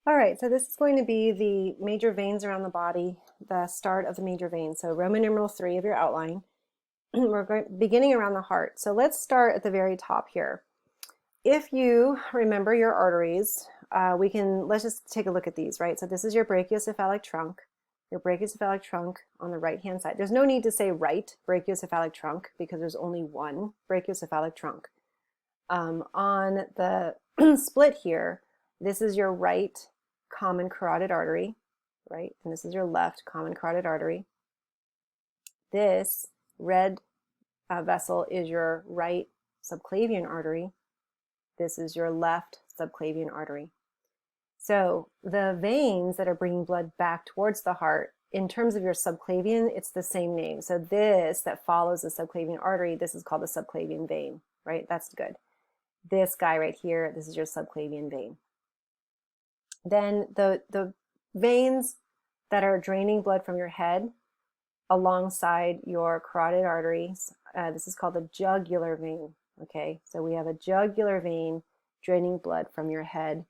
All right, so this is going to be the major veins around the body, the start of the major veins. So Roman numeral 3 of your outline. We're beginning around the heart. So let's start at the very top here. If you remember your arteries, let's just take a look at these, right? So this is your brachiocephalic trunk on the right-hand side. There's no need to say right brachiocephalic trunk because there's only one brachiocephalic trunk. On the split here, this is your right common carotid artery, right? And this is your left common carotid artery. This red vessel is your right subclavian artery. This is your left subclavian artery. So the veins that are bringing blood back towards the heart, in terms of your subclavian, it's the same name. So this that follows the subclavian artery, this is called the subclavian vein, right? That's good. This guy right here, this is your subclavian vein. Then the veins that are draining blood from your head alongside your carotid arteries, this is called the jugular vein, okay? So we have a jugular vein draining blood from your head.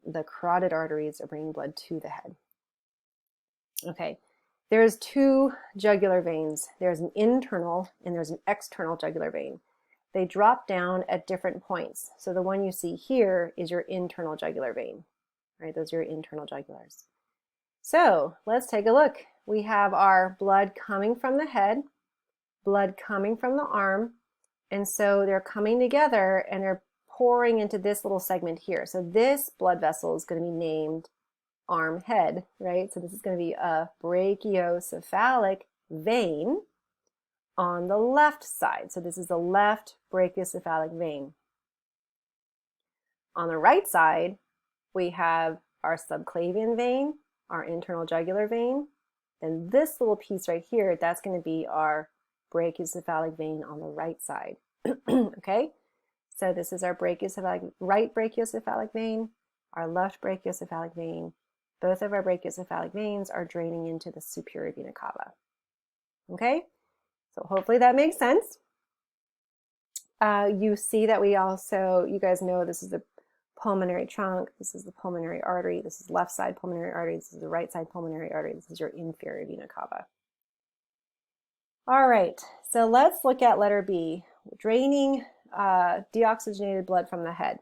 The carotid arteries are bringing blood to the head. Okay, there's two jugular veins. There's an internal and there's an external jugular vein. They drop down at different points. So the one you see here is your internal jugular vein, right? Those are your internal jugulars. So let's take a look. We have our blood coming from the head, blood coming from the arm, and so they're coming together and they're pouring into this little segment here. So this blood vessel is going to be named arm head, right? So this is going to be a brachiocephalic vein on the left side. So this is the left brachiocephalic vein. On the right side, we have our subclavian vein, our internal jugular vein, and this little piece right here, that's going to be our brachiocephalic vein on the right side. Okay, so this is our right brachiocephalic vein, our left brachiocephalic vein. Both of our brachiocephalic veins are draining into the superior vena cava. Okay, so hopefully that makes sense. You see that we also, you guys know this is the pulmonary trunk, this is the pulmonary artery, this is left side pulmonary artery, this is the right side pulmonary artery, this is your inferior vena cava. All right, so let's look at letter B, draining deoxygenated blood from the head.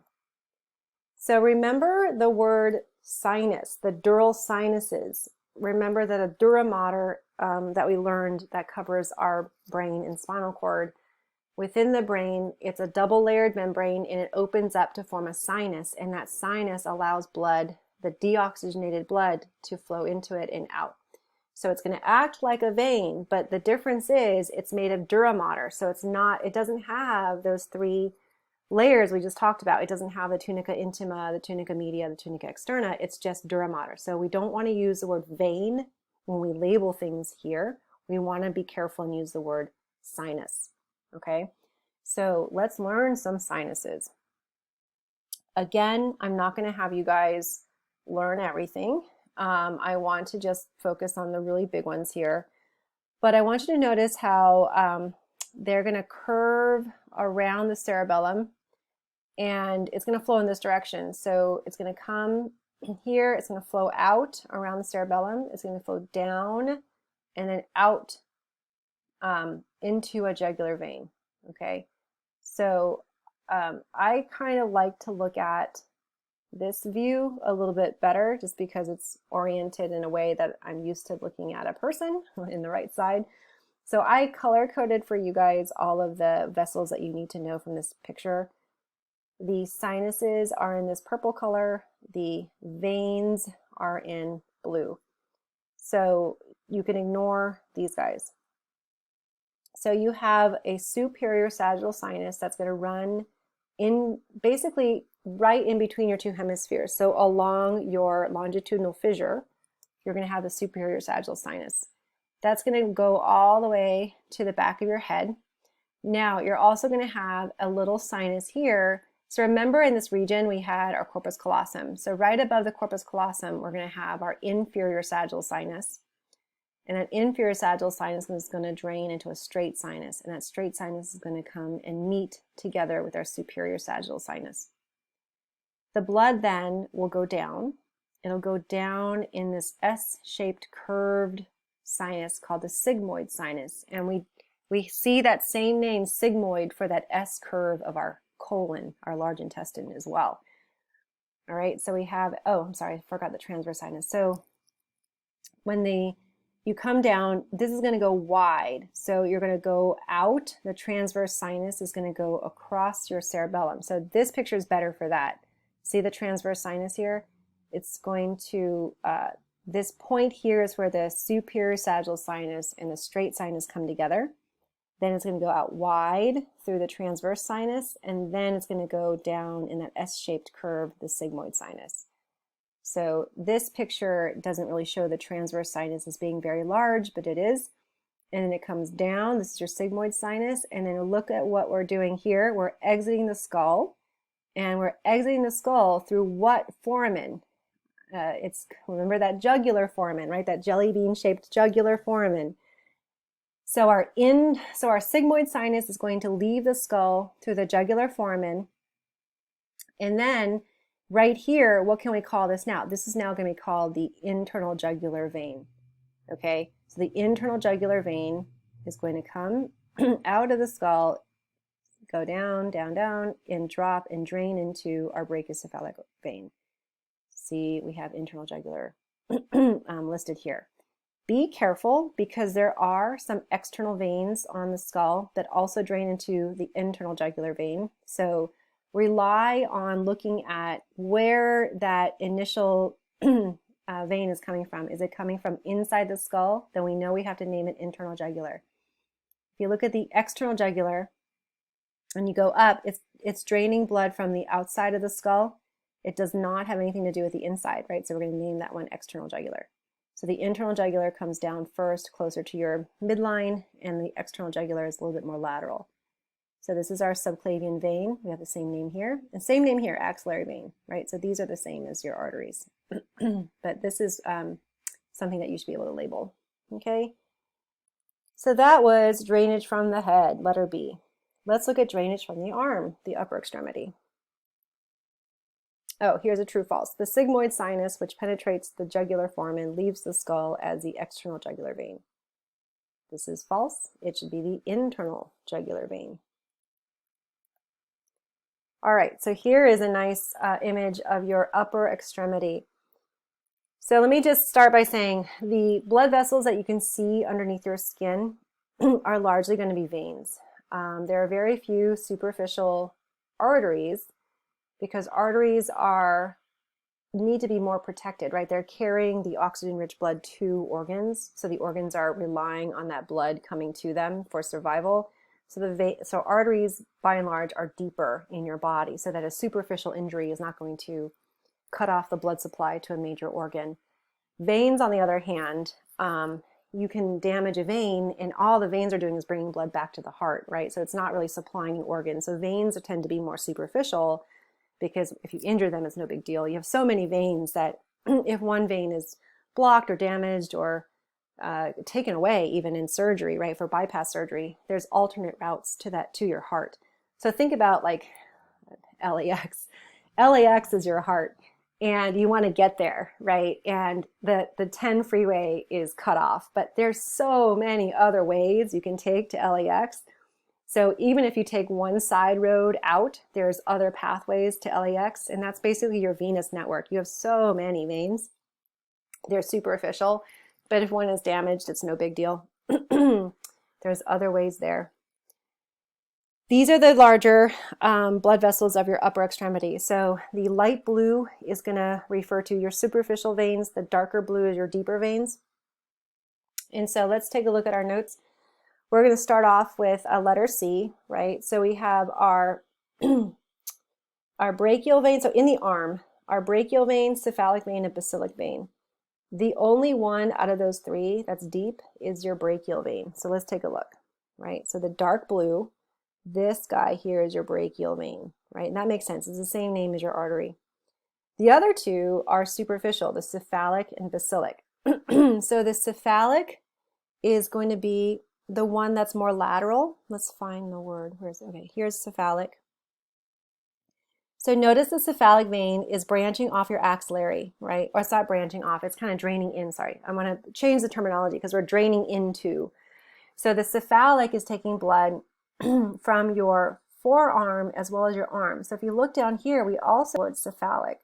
So remember the word sinus, the dural sinuses. Remember that a dura mater that we learned that covers our brain and spinal cord. Within the brain, it's a double-layered membrane and it opens up to form a sinus, and that sinus allows blood, the deoxygenated blood, to flow into it and out. So it's going to act like a vein, but the difference is it's made of dura mater. So it doesn't have those three layers we just talked about. It doesn't have the tunica intima, the tunica media, the tunica externa. It's just dura mater. So we don't want to use the word vein when we label things here. We want to be careful and use the word sinus. Okay, so let's learn some sinuses. Again, I'm not going to have you guys learn everything. I want to just focus on the really big ones here. But I want you to notice how they're going to curve around the cerebellum, and it's going to flow in this direction. So it's going to come here, it's going to flow out around the cerebellum, it's going to flow down and then out into a jugular vein. Okay, so I kind of like to look at this view a little bit better just because it's oriented in a way that I'm used to looking at a person in the right side. So I color coded for you guys all of the vessels that you need to know from this picture. The sinuses are in this purple color, the veins are in blue. So you can ignore these guys. So you have a superior sagittal sinus that's going to run in basically right in between your two hemispheres. So along your longitudinal fissure, you're going to have the superior sagittal sinus. That's going to go all the way to the back of your head. Now you're also going to have a little sinus here. So remember in this region we had our corpus callosum. So right above the corpus callosum we're going to have our inferior sagittal sinus. And that inferior sagittal sinus is going to drain into a straight sinus, and that straight sinus is going to come and meet together with our superior sagittal sinus. The blood then will go down It'll go down in this S-shaped curved sinus called the sigmoid sinus. And we see that same name, sigmoid, for that S curve of our colon, our large intestine as well. All right, so we have, oh, I'm sorry, I forgot the transverse sinus. So when you come down, this is going to go wide. So you're going to go out. The transverse sinus is going to go across your cerebellum. So this picture is better for that. See the transverse sinus here? It's going to, this point here is where the superior sagittal sinus and the straight sinus come together. Then it's going to go out wide through the transverse sinus, and then it's going to go down in that S-shaped curve, the sigmoid sinus. So this picture doesn't really show the transverse sinus as being very large, but it is. And then it comes down. This is your sigmoid sinus. And then look at what we're doing here. We're exiting the skull. And we're exiting the skull through what foramen? Remember that jugular foramen, right? That jelly bean-shaped jugular foramen. So our sigmoid sinus is going to leave the skull through the jugular foramen. And then right here, what can we call this now? This is now going to be called the internal jugular vein. Okay, so the internal jugular vein is going to come out of the skull, go down, down, down, and drop and drain into our Brachiocephalic vein. See, we have internal jugular listed here. Be careful because there are some external veins on the skull that also drain into the internal jugular vein. So rely on looking at where that initial vein is coming from. Is it coming from inside the skull? Then we know we have to name it internal jugular. If you look at the external jugular and you go up, it's draining blood from the outside of the skull. It does not have anything to do with the inside, right? So we're going to name that one external jugular. So the internal jugular comes down first, closer to your midline, and the external jugular is a little bit more lateral. So this is our subclavian vein. We have the same name here. And same name here, axillary vein, right? So these are the same as your arteries. But this is something that you should be able to label, okay? So that was drainage from the head, letter B. Let's look at drainage from the arm, the upper extremity. Oh, here's a true false. The sigmoid sinus, which penetrates the jugular foramen, leaves the skull as the external jugular vein. This is false. It should be the internal jugular vein. All right, so here is a nice image of your upper extremity. So let me just start by saying the blood vessels that you can see underneath your skin are largely going to be veins. There are very few superficial arteries because arteries need to be more protected, right? They're carrying the oxygen-rich blood to organs, so the organs are relying on that blood coming to them for survival. So arteries, by and large, are deeper in your body, so that a superficial injury is not going to cut off the blood supply to a major organ. Veins, on the other hand, you can damage a vein, and all the veins are doing is bringing blood back to the heart, right? So it's not really supplying an organ. So veins tend to be more superficial, because if you injure them, it's no big deal. You have so many veins that if one vein is blocked or damaged or taken away, even in surgery, right, for bypass surgery, there's alternate routes to your heart. So think about like LAX. LAX is your heart, and you want to get there, right? And the 10 freeway is cut off, but there's so many other ways you can take to LAX. So even if you take one side road out, there's other pathways to LAX, and that's basically your venous network. You have so many veins. They're superficial, but if one is damaged, it's no big deal. There's other ways there. These are the larger blood vessels of your upper extremity. So the light blue is going to refer to your superficial veins. The darker blue is your deeper veins. And so let's take a look at our notes. We're going to start off with a letter C, right? So we have our brachial vein. So in the arm, our brachial vein, cephalic vein, and basilic vein. The only one out of those three that's deep is your brachial vein. So let's take a look, right? So the dark blue, this guy here is your brachial vein, right? And that makes sense. It's the same name as your artery. The other two are superficial, the cephalic and basilic. So the cephalic is going to be the one that's more lateral. Let's find the word. Okay, here's cephalic. So notice the cephalic vein is branching off your axillary, right? Or it's not branching off, it's kind of draining in, sorry. I want to change the terminology because we're draining into. So the cephalic is taking blood from your forearm as well as your arm. So if you look down here, we also word cephalic.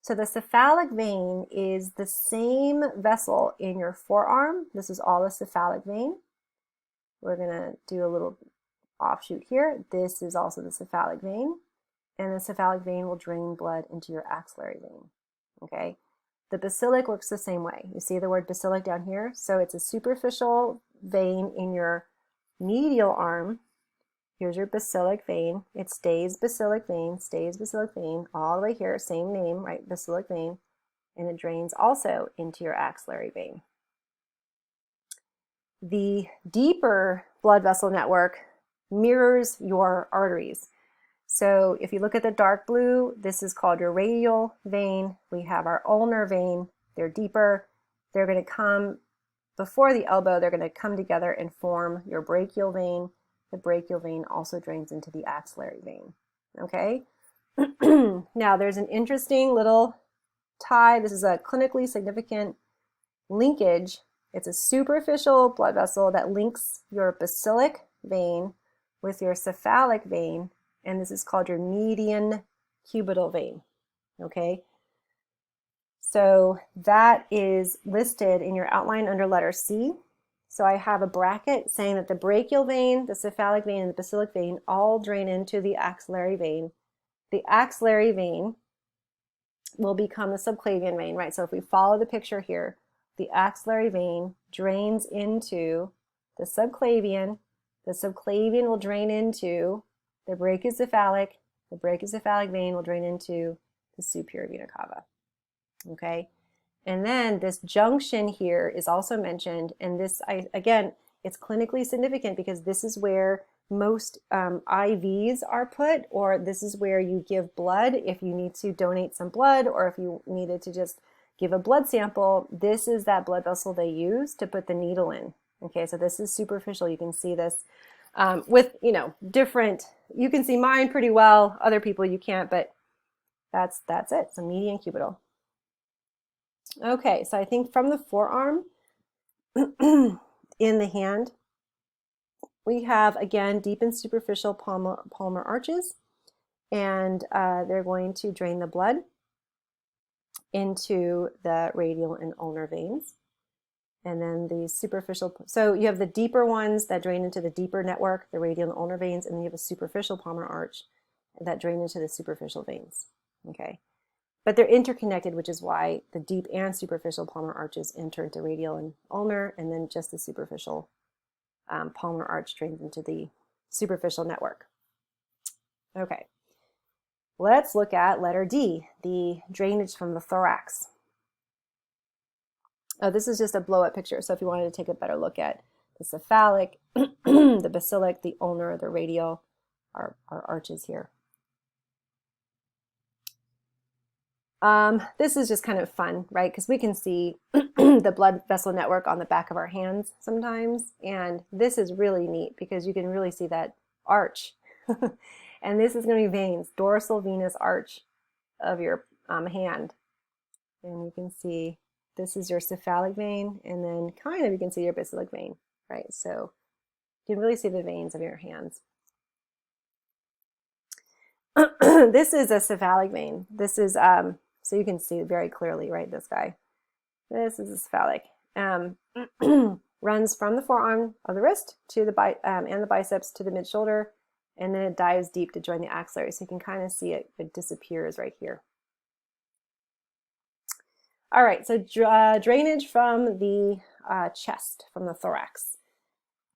So the cephalic vein is the same vessel in your forearm. This is all the cephalic vein. We're going to do a little offshoot here. This is also the cephalic vein. And the cephalic vein will drain blood into your axillary vein, okay? The basilic works the same way. You see the word basilic down here? So it's a superficial vein in your medial arm. Here's your basilic vein. It stays basilic vein, all the way here, same name, right? Basilic vein. And it drains also into your axillary vein. The deeper blood vessel network mirrors your arteries. So if you look at the dark blue, this is called your radial vein. We have our ulnar vein. They're deeper. They're going to come before the elbow. They're going to come together and form your brachial vein. The brachial vein also drains into the axillary vein. Okay? Now there's an interesting little tie. This is a clinically significant linkage. It's a superficial blood vessel that links your basilic vein with your cephalic vein. And this is called your median cubital vein, okay? So that is listed in your outline under letter C. So I have a bracket saying that the brachial vein, the cephalic vein, and the basilic vein all drain into the axillary vein. The axillary vein will become the subclavian vein, right? So if we follow the picture here, the axillary vein drains into the subclavian will drain into the brachiocephalic vein will drain into the superior vena cava, okay? And then this junction here is also mentioned, and this, again, it's clinically significant because this is where most IVs are put, or this is where you give blood if you need to donate some blood, or if you needed to just give a blood sample. This is that blood vessel they use to put the needle in, okay? So this is superficial. You can see this with, different, you can see mine pretty well, other people you can't, but that's it. So median cubital. Okay, so I think from the forearm in the hand, we have, again, deep and superficial palmar arches, and they're going to drain the blood into the radial and ulnar veins. And then the superficial, so you have the deeper ones that drain into the deeper network, the radial and ulnar veins, and then you have a superficial palmar arch that drain into the superficial veins, okay? But they're interconnected, which is why the deep and superficial palmar arches enter into radial and ulnar, and then just the superficial palmar arch drains into the superficial network. Okay, let's look at letter D, the drainage from the thorax. Oh, this is just a blow-up picture. So if you wanted to take a better look at the cephalic, the basilic, the ulnar, the radial, our arches here. This is just kind of fun, right? Because we can see the blood vessel network on the back of our hands sometimes. And this is really neat because you can really see that arch. And this is going to be veins, dorsal venous arch of your hand. And you can see this is your cephalic vein, and then kind of you can see your basilic vein, right? So you can really see the veins of your hands. This is a cephalic vein. This is, so you can see very clearly, right, this guy. This is a cephalic. Runs from the forearm of the wrist to the and the biceps to the mid-shoulder, and then it dives deep to join the axillary. So you can kind of see it disappears right here. All right, so drainage from the chest, from the thorax.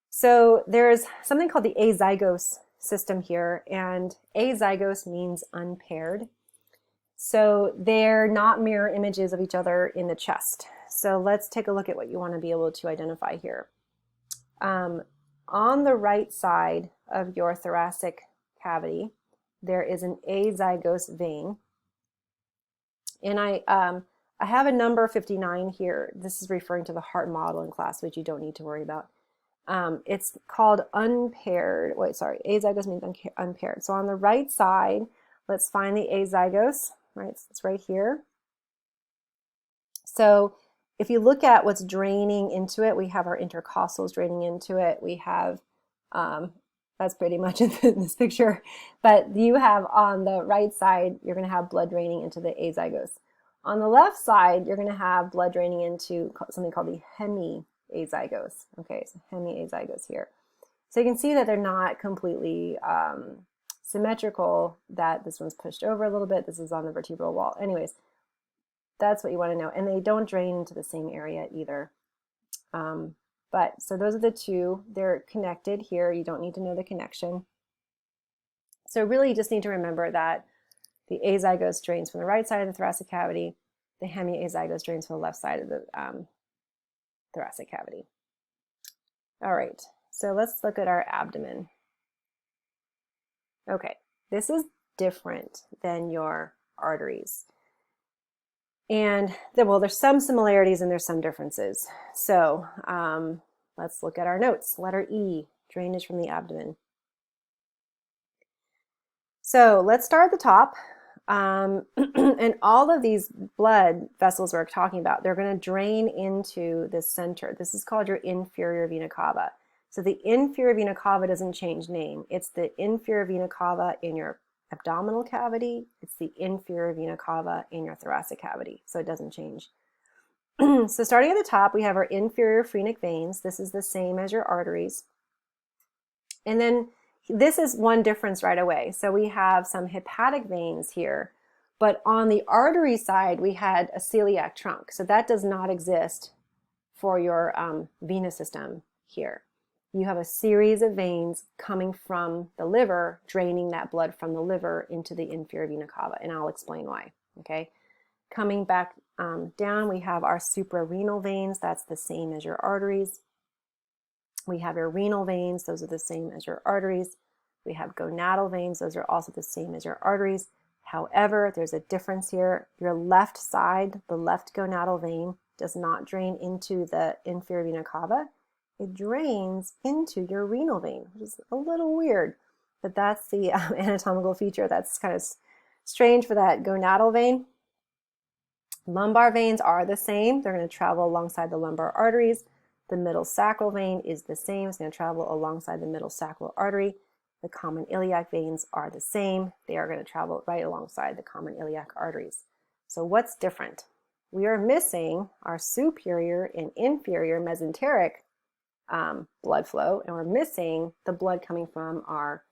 So there's something called the azygos system here, and azygos means unpaired. So they're not mirror images of each other in the chest. So let's take a look at what you want to be able to identify here. On the right side of your thoracic cavity, there is an azygos vein. And I have a number 59 here. This is referring to the heart model in class, which you don't need to worry about. It's called unpaired. Wait, sorry. Azygos means unpaired. So on the right side, let's find the azygos, right? So it's right here. So if you look at what's draining into it, we have our intercostals draining into it. We have, that's pretty much in this picture, but you have on the right side, you're going to have blood draining into the azygos. On the left side, you're going to have blood draining into something called the hemiazygos. Okay, so hemiazygos here. So you can see that they're not completely symmetrical, that this one's pushed over a little bit, this is on the vertebral wall. Anyways, that's what you want to know. And they don't drain into the same area either. But so those are the two. They're connected here. You don't need to know the connection. So really you just need to remember that the azygos drains from the right side of the thoracic cavity. The hemiazygos drains from the left side of the thoracic cavity. All right, so let's look at our abdomen. Okay, this is different than your arteries. And well, there's some similarities and there's some differences. So let's look at our notes. Letter E, drainage from the abdomen. So let's start at the top. And all of these blood vessels we're talking about, they're going to drain into the center. This is called your inferior vena cava. So the inferior vena cava doesn't change name. It's the inferior vena cava in your abdominal cavity. It's the inferior vena cava in your thoracic cavity. So it doesn't change. So starting at the top, we have our inferior phrenic veins. This is the same as your arteries. And then this is one difference right away. So we have some hepatic veins here, but on the artery side, we had a celiac trunk. So that does not exist for your venous system here. You have a series of veins coming from the liver, draining that blood from the liver into the inferior vena cava, and I'll explain why, okay? Coming back down, we have our suprarenal veins. That's the same as your arteries. We have your renal veins. Those are the same as your arteries. We have gonadal veins. Those are also the same as your arteries. However, there's a difference here. Your left side, the left gonadal vein, does not drain into the inferior vena cava. It drains into your renal vein, which is a little weird, but that's the anatomical feature that's kind of strange for that gonadal vein. Lumbar veins are the same. They're going to travel alongside the lumbar arteries. The middle sacral vein is the same. It's going to travel alongside the middle sacral artery. The common iliac veins are the same. They are going to travel right alongside the common iliac arteries. So what's different? We are missing our superior and inferior mesenteric blood flow, and we're missing the blood coming from our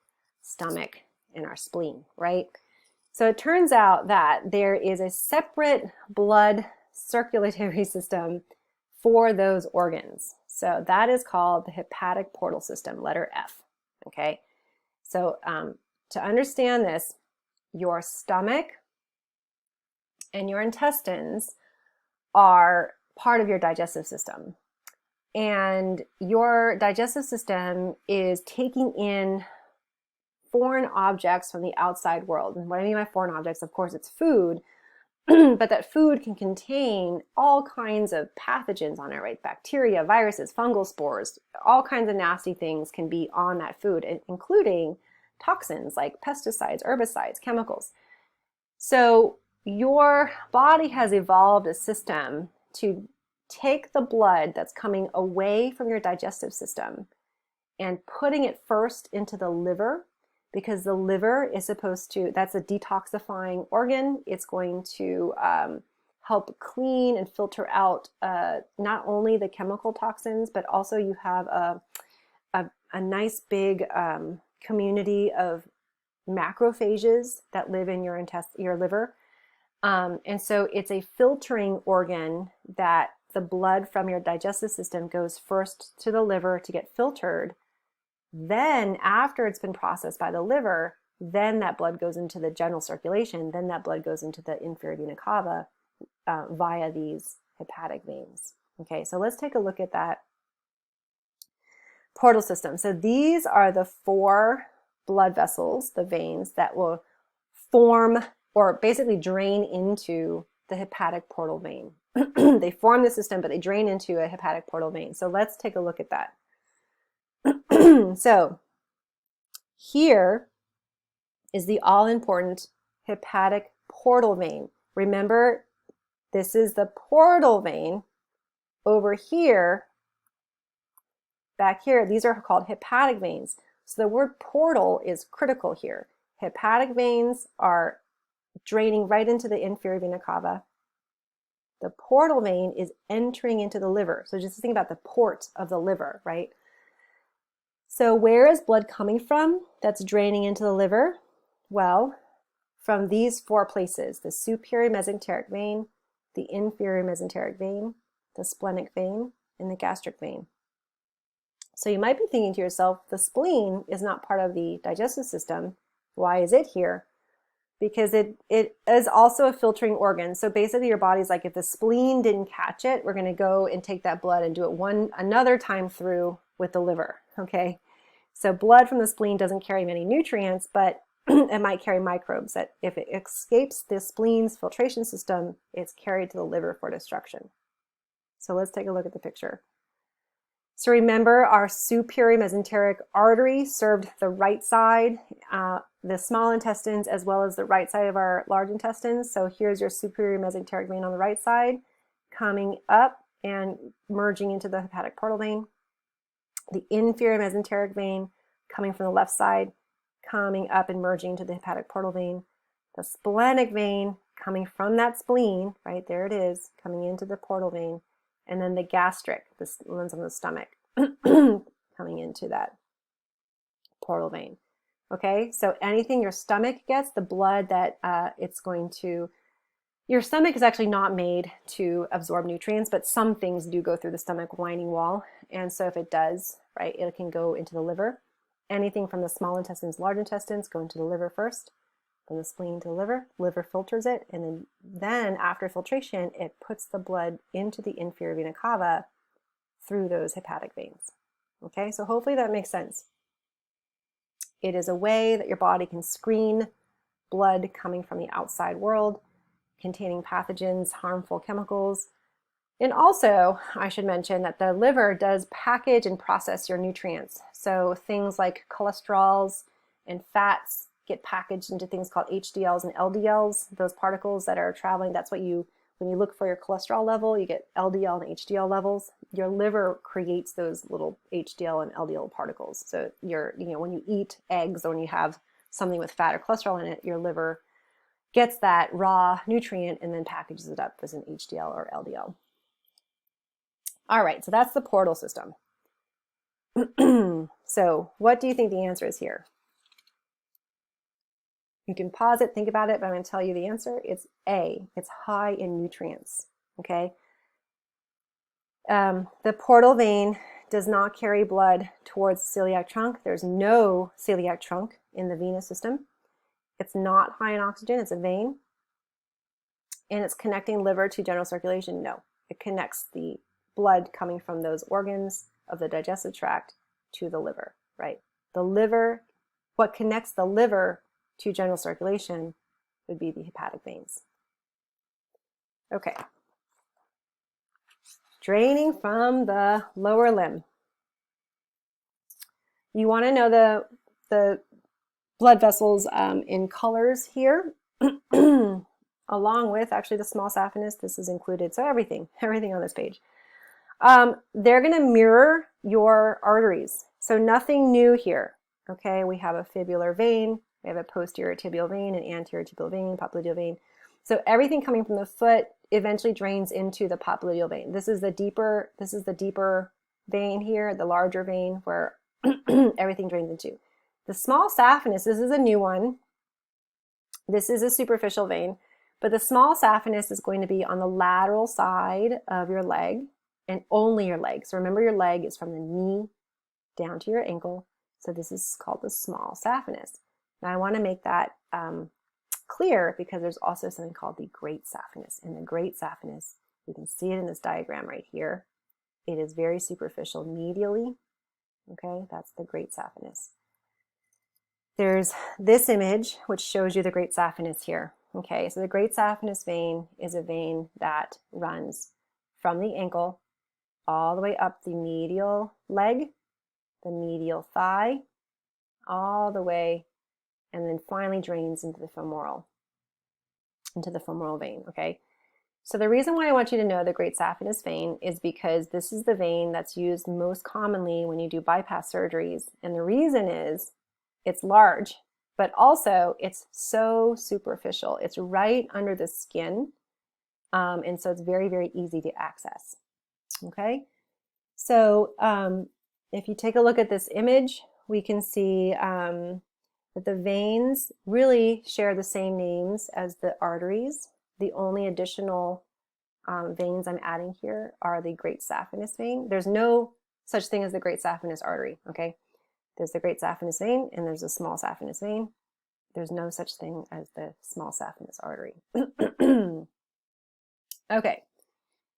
stomach and our spleen, right? So it turns out that there is a separate blood circulatory system for those organs. So that is called the hepatic portal system, letter F, okay? So to understand this, your stomach and your intestines are part of your digestive system. And your digestive system is taking in foreign objects from the outside world. And what I mean by foreign objects, of course, it's food, but that food can contain all kinds of pathogens on it, right? Bacteria, viruses, fungal spores, all kinds of nasty things can be on that food, including toxins like pesticides, herbicides, chemicals. So your body has evolved a system to take the blood that's coming away from your digestive system and putting it first into the liver, because the liver is supposed to, that's a detoxifying organ. It's going to help clean and filter out not only the chemical toxins, but also you have a nice big community of macrophages that live in your liver. And so it's a filtering organ that the blood from your digestive system goes first to the liver to get filtered. Then after it's been processed by the liver, then that blood goes into the general circulation. Then that blood goes into the inferior vena cava via these hepatic veins. Okay, so let's take a look at that portal system. So these are the 4 blood vessels, the veins, that will form or basically drain into the hepatic portal vein. They form the system, but they drain into a hepatic portal vein. So let's take a look at that. So here is the all-important hepatic portal vein. Remember, this is the portal vein. Over here, back here, these are called hepatic veins. So the word portal is critical here. Hepatic veins are draining right into the inferior vena cava. The portal vein is entering into the liver. So just think about the port of the liver, right? So where is blood coming from that's draining into the liver? Well, from these four places: the superior mesenteric vein, the inferior mesenteric vein, the splenic vein, and the gastric vein. So you might be thinking to yourself, the spleen is not part of the digestive system. Why is it here? Because it is also a filtering organ. So basically your body's like, if the spleen didn't catch it, we're going to go and take that blood and do it another time through with the liver, okay? So blood from the spleen doesn't carry many nutrients, but it might carry microbes that if it escapes the spleen's filtration system, it's carried to the liver for destruction. So let's take a look at the picture. So remember, our superior mesenteric artery served the right side, the small intestines, as well as the right side of our large intestines. So here's your superior mesenteric vein on the right side, coming up and merging into the hepatic portal vein. The inferior mesenteric vein coming from the left side, coming up and merging into the hepatic portal vein. The splenic vein coming from that spleen, right there it is, coming into the portal vein. And then the gastric, the ones on the stomach, coming into that portal vein. Okay, so anything your stomach gets, the blood that it's going to, your stomach is actually not made to absorb nutrients, but some things do go through the stomach lining wall. And so if it does, right, it can go into the liver. Anything from the small intestines, large intestines, go into the liver first. From the spleen to the liver filters it, and then after filtration, it puts the blood into the inferior vena cava through those hepatic veins. Okay, so hopefully that makes sense. It is a way that your body can screen blood coming from the outside world, containing pathogens, harmful chemicals. And also, I should mention that the liver does package and process your nutrients. So things like cholesterols and fats get packaged into things called HDLs and LDLs, those particles that are traveling. That's what when you look for your cholesterol level, you get LDL and HDL levels. Your liver creates those little HDL and LDL particles. So when you eat eggs or when you have something with fat or cholesterol in it, your liver gets that raw nutrient and then packages it up as an HDL or LDL. All right, so that's the portal system. So what do you think the answer is here? You can pause it, think about it, but I'm going to tell you the answer. It's A. It's high in nutrients, okay? The portal vein does not carry blood towards the celiac trunk. There's no celiac trunk in the venous system. It's not high in oxygen. It's a vein. And it's connecting liver to general circulation. No, it connects the blood coming from those organs of the digestive tract to the liver, right? The liver, what connects the liver to general circulation would be the hepatic veins. Okay. Draining from the lower limb. You want to know the blood vessels in colors here, along with actually the small saphenous. This is included. So everything on this page. They're going to mirror your arteries. So nothing new here. Okay, we have a fibular vein. We have a posterior tibial vein, an anterior tibial vein, popliteal vein. So everything coming from the foot eventually drains into the popliteal vein. This is the deeper vein here, the larger vein where everything drains into. The small saphenous, this is a new one. This is a superficial vein, but the small saphenous is going to be on the lateral side of your leg and only your leg. So remember, your leg is from the knee down to your ankle. So this is called the small saphenous. Now I want to make that clear because there's also something called the great saphenous. And the great saphenous, you can see it in this diagram right here. It is very superficial medially. Okay, that's the great saphenous. There's this image which shows you the great saphenous here. Okay, so the great saphenous vein is a vein that runs from the ankle all the way up the medial leg, the medial thigh, all the way, and then finally drains into the femoral. into the femoral vein, okay? So the reason why I want you to know the great saphenous vein is because this is the vein that's used most commonly when you do bypass surgeries. And the reason is it's large, but also it's so superficial. It's right under the skin. And so it's very, very easy to access, okay? So if you take a look at this image, we can see that the veins really share the same names as the arteries. The only additional veins I'm adding here are the great saphenous vein. There's no such thing as the great saphenous artery, okay? There's the great saphenous vein and there's a small saphenous vein. There's no such thing as the small saphenous artery. Okay,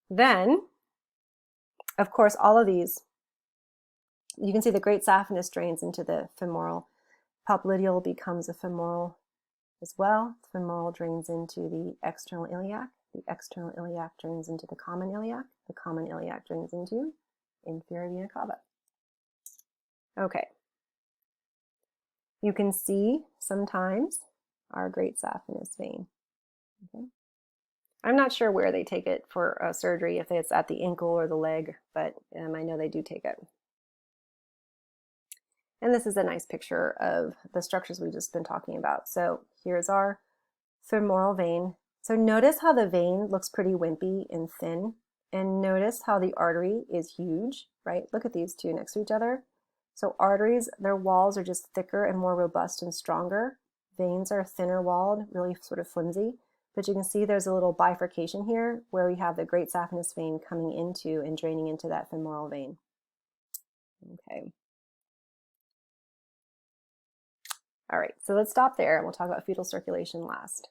then, of course, all of these, you can see the great saphenous drains into the femoral. Popliteal becomes a femoral as well. The femoral drains into the external iliac. The external iliac drains into the common iliac. The common iliac drains into inferior vena cava. Okay. You can see sometimes our great saphenous vein. Okay. I'm not sure where they take it for a surgery, if it's at the ankle or the leg, but I know they do take it. And this is a nice picture of the structures we've just been talking about. So here's our femoral vein. So notice how the vein looks pretty wimpy and thin, and notice how the artery is huge, right? Look at these two next to each other. So arteries, their walls are just thicker and more robust and stronger. Veins are thinner walled, really sort of flimsy. But you can see there's a little bifurcation here where we have the great saphenous vein coming into and draining into that femoral vein. Okay. All right, so let's stop there and we'll talk about fetal circulation last.